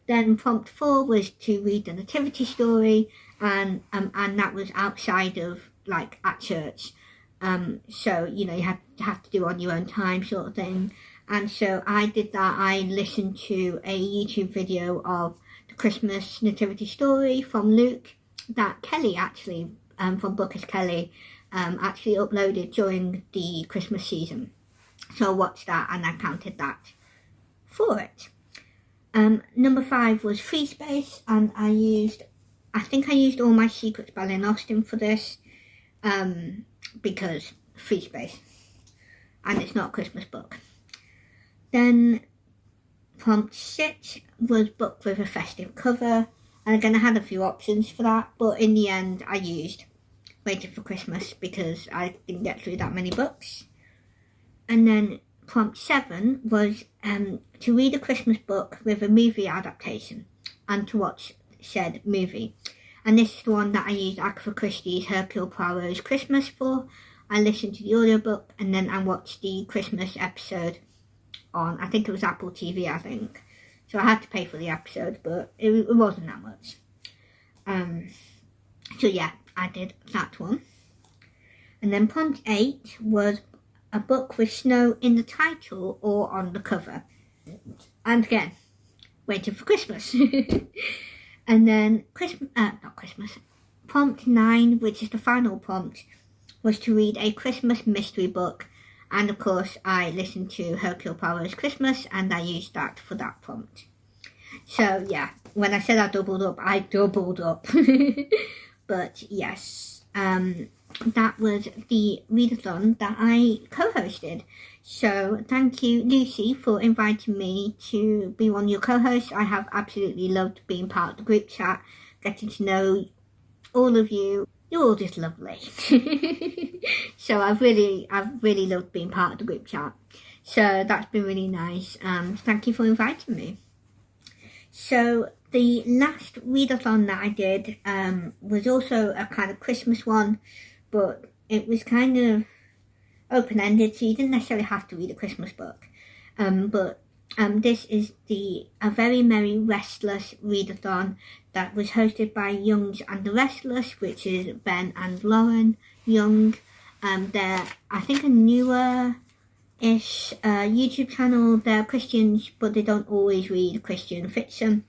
Then prompt 4 was to read the nativity story, and that was outside of like at church. So you have to do on your own time sort of thing. And so I did that. I listened to a YouTube video of the Christmas nativity story from Luke that Kelly actually, from Booker's Kelly, actually uploaded during the Christmas season. So I watched that and I counted that for it. Number 5 was Free Space, and I think I used All My Secrets by Lynn Austin for this, because Free Space, and it's not a Christmas book. Then prompt 6 was Book with a Festive Cover, and again I had a few options for that, but in the end I used Waiting for Christmas because I didn't get through that many books. And then prompt 7 was to read a Christmas book with a movie adaptation and to watch said movie. And this is the one that I used Agatha Christie's Hercule Poirot's Christmas for. I listened to the audiobook and then I watched the Christmas episode on, I think it was Apple TV, I think. So I had to pay for the episode, but it wasn't that much. So yeah, I did that one. And then prompt 8 was a book with snow in the title or on the cover. And again, Waiting for Christmas. And then prompt 9, which is the final prompt, was to read a Christmas mystery book. And of course, I listened to Hercule Poirot's Christmas and I used that for that prompt. So yeah, when I said I doubled up, I doubled up. But yes, that was the readathon that I co-hosted. So thank you, Lucy, for inviting me to be one of your co-hosts. I have absolutely loved being part of the group chat, getting to know all of you. You're all just lovely. So I've really loved being part of the group chat. So that's been really nice. Thank you for inviting me. So the last readathon that I did was also a kind of Christmas one, but it was kind of open-ended, so you didn't necessarily have to read a Christmas book. But this is A Very Merry Restless Readathon that was hosted by Youngs and the Restless, which is Ben and Lauren Young. They're, I think, a newer-ish YouTube channel. They're Christians, but they don't always read Christian fiction.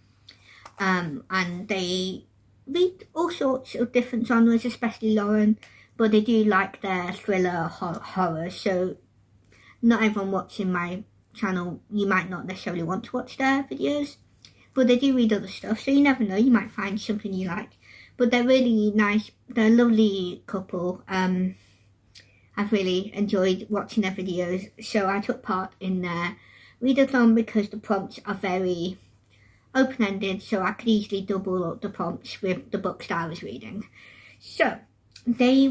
And they read all sorts of different genres, especially Lauren, but they do like their thriller horror. So not everyone watching my channel, you might not necessarily want to watch their videos, but they do read other stuff, so you never know, you might find something you like. But they're really nice, they're a lovely couple. I've really enjoyed watching their videos, so I took part in their readathon because the prompts are very open-ended, so I could easily double up the prompts with the books that I was reading. So their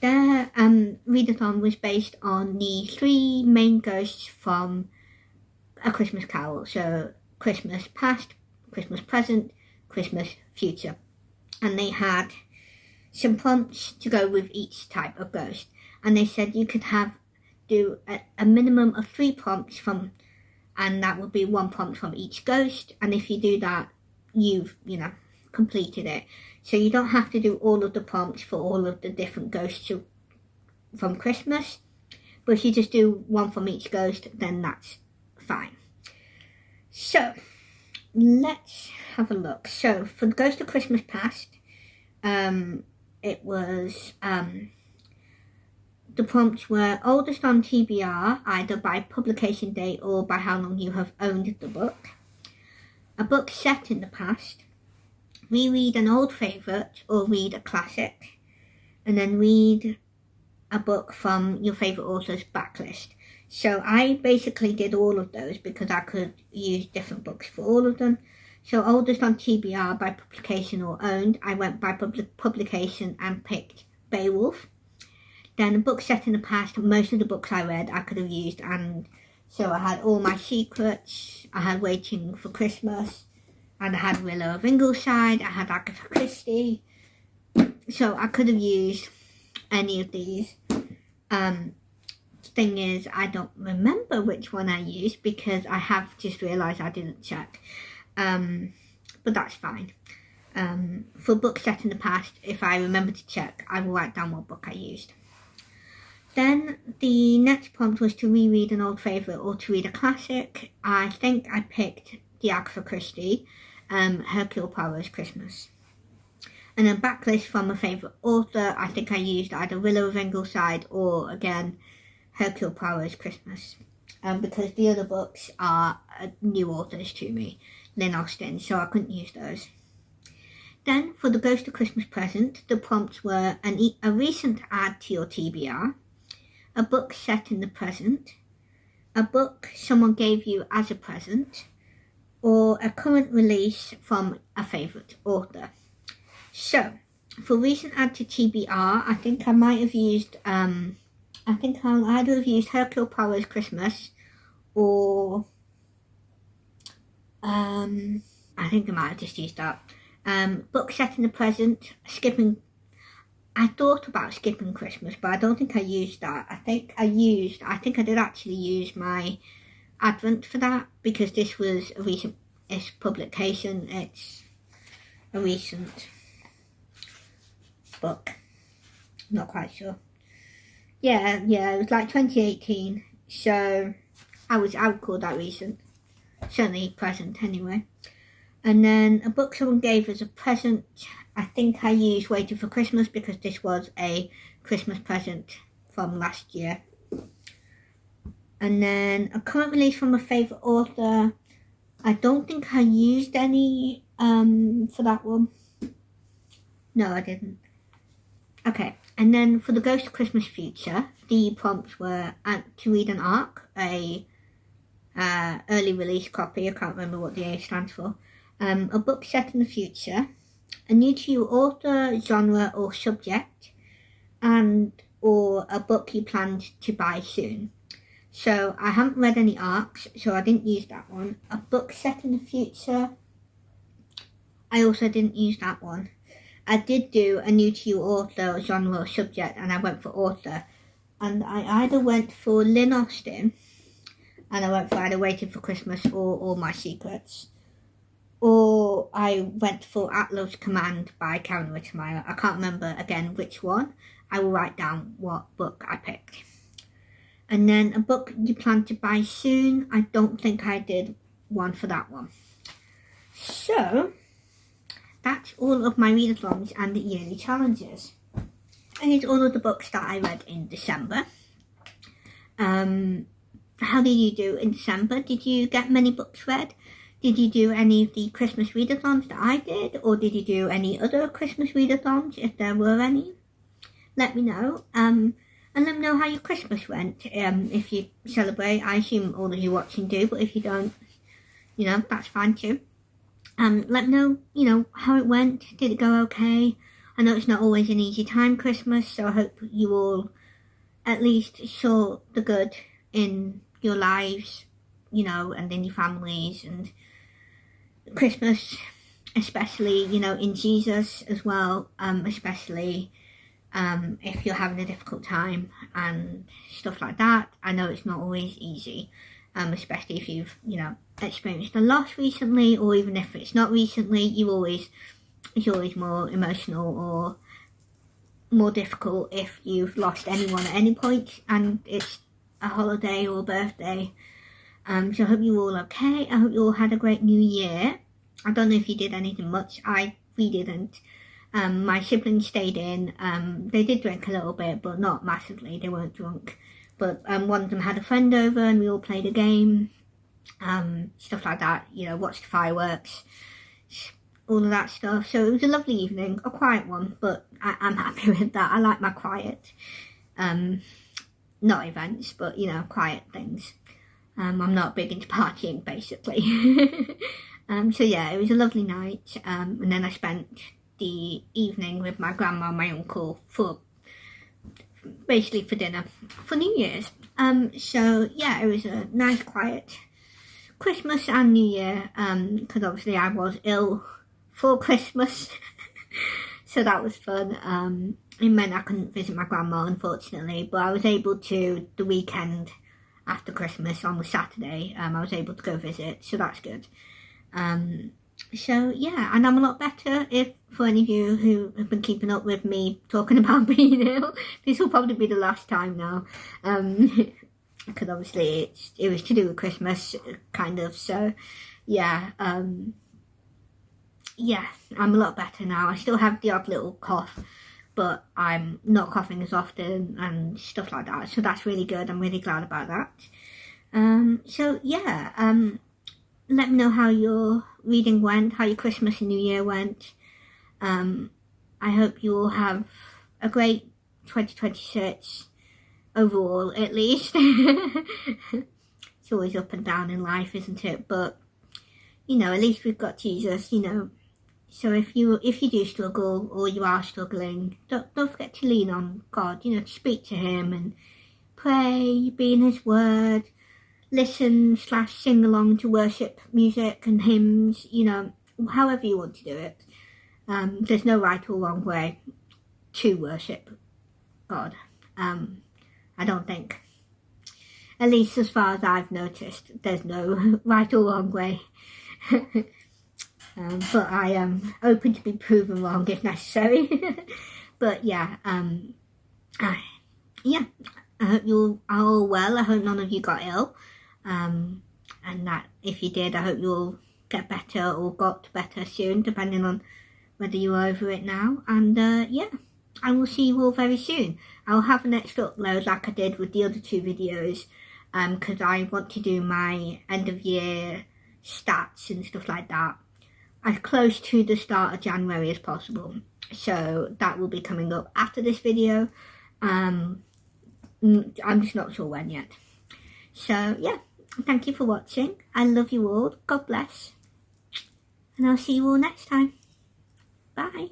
readathon was based on the 3 main ghosts from A Christmas Carol. So Christmas Past, Christmas Present, Christmas Future. And they had some prompts to go with each type of ghost. And they said you could do a minimum of 3 prompts from, and that would be 1 prompt from each ghost. And if you do that, you've, completed it. So you don't have to do all of the prompts for all of the different ghosts from Christmas. But if you just do 1 from each ghost, then that's fine. So let's have a look. So for the Ghost of Christmas Past, it was, the prompts were oldest on TBR, either by publication date or by how long you have owned the book. A book set in the past. Reread an old favourite or read a classic. And then read a book from your favourite author's backlist. So I basically did all of those because I could use different books for all of them. So oldest on TBR by publication or owned, I went by publication and picked Beowulf. Then a book set in the past, most of the books I read I could have used, and so I had All My Secrets, I had Waiting for Christmas, and I had Willow of Ingleside, I had Agatha Christie. So I could have used any of these. Thing is, I don't remember which one I used because I have just realised I didn't check. But that's fine. For books set in the past, if I remember to check, I will write down what book I used. Then the next prompt was to reread an old favourite or to read a classic. I think I picked the Agatha Christie, Hercule Poirot's Christmas. And a backlist from a favourite author. I think I used either Willow of Ingleside or, again, Hercule Poirot's Christmas, because the other books are new authors to me, Lynn Austen, so I couldn't use those. Then for the Ghost of Christmas Present, the prompts were a recent add to your TBR, a book set in the present, a book someone gave you as a present, or a current release from a favourite author. So, for recent add to TBR, I think I might have used, I think I'll either have used Hercule Poirot's Christmas, or, I think I might have just used that. Book set in the present, I thought about skipping Christmas, but I don't think I used that. I think I did actually use my Advent for that, because this was a recent publication. It's a recent book. I'm not quite sure. Yeah, it was like 2018, so I would call that recent. Certainly present anyway. And then a book someone gave as a present, I think I used Waiting for Christmas, because this was a Christmas present from last year. And then a current release from a favourite author, I don't think I used any for that one. No, I didn't. Okay, and then for the Ghost of Christmas Future, the prompts were to read an ARC, a early release copy, I can't remember what the A stands for, a book set in the future, a new to you author, genre or subject, or a book you planned to buy soon. So I haven't read any ARCs, so I didn't use that one. A book set in the future, I also didn't use that one. I did do a new to you author, genre or subject, and I went for author. And I either went for Lynn Austen, and I went for either Waiting for Christmas or All My Secrets, or I went for At Love's Command by Karen Wittemeyer. I can't remember again which one. I will write down what book I picked. And then a book you plan to buy soon, I don't think I did one for that one. So that's all of my readathons and the yearly challenges. And it's all of the books that I read in December. How did you do in December? Did you get many books read? Did you do any of the Christmas readathons that I did? Or did you do any other Christmas readathons, if there were any? Let me know. And let me know how your Christmas went. If you celebrate, I assume all of you watching do, but if you don't, that's fine too. Let me know, how it went. Did it go okay? I know it's not always an easy time, Christmas, so I hope you all at least saw the good in your lives, and in your families, and Christmas, especially, in Jesus as well, especially if you're having a difficult time and stuff like that. I know it's not always easy, especially if you've, experienced a loss recently, or even if it's not recently, it's always more emotional or more difficult if you've lost anyone at any point and it's a holiday or birthday. So I hope you're all okay. I hope you all had a great new year. I don't know if you did anything much. I really didn't. My siblings stayed in. They did drink a little bit, but not massively. They weren't drunk. But one of them had a friend over and we all played a game. Stuff like that, watched fireworks, all of that stuff. So it was a lovely evening, a quiet one, but I'm happy with that. I like my quiet, not events, but, quiet things. I'm not big into partying, basically. So yeah, it was a lovely night. And then I spent the evening with my grandma and my uncle basically for dinner for New Year's. So yeah, it was a nice quiet Christmas and New Year, because obviously I was ill for Christmas. So that was fun. It meant I couldn't visit my grandma, unfortunately, but I was able to, the weekend after Christmas on the Saturday, I was able to go visit, so that's good. So yeah, and I'm a lot better. If for any of you who have been keeping up with me talking about being ill, this will probably be the last time now, because obviously it was to do with Christmas, kind of. So yeah, yeah, I'm a lot better now. I still have the odd little cough, but I'm not coughing as often and stuff like that. So that's really good. I'm really glad about that. So yeah, let me know how your reading went, how your Christmas and New Year went. I hope you all have a great 2026 overall, at least. It's always up and down in life, isn't it? But you know, at least we've got Jesus, you know. So if you do struggle, or you are struggling, don't forget to lean on God, you know, to speak to him and pray, be in his word, listen/sing along to worship music and hymns, you know, however you want to do it. There's no right or wrong way to worship God. I don't think, at least as far as I've noticed, there's no right or wrong way. But I am open to be proven wrong if necessary. But yeah, yeah, I hope you are all well. I hope none of you got ill. And that if you did, I hope you'll get better or got better soon, depending on whether you're over it now. And yeah, I will see you all very soon. I'll have an extra upload like I did with the other 2 videos, because I want to do my end of year stats and stuff like that as close to the start of January as possible. So that will be coming up after this video. I'm just not sure when yet. So yeah, thank you for watching. I love you all. God bless. And I'll see you all next time. Bye.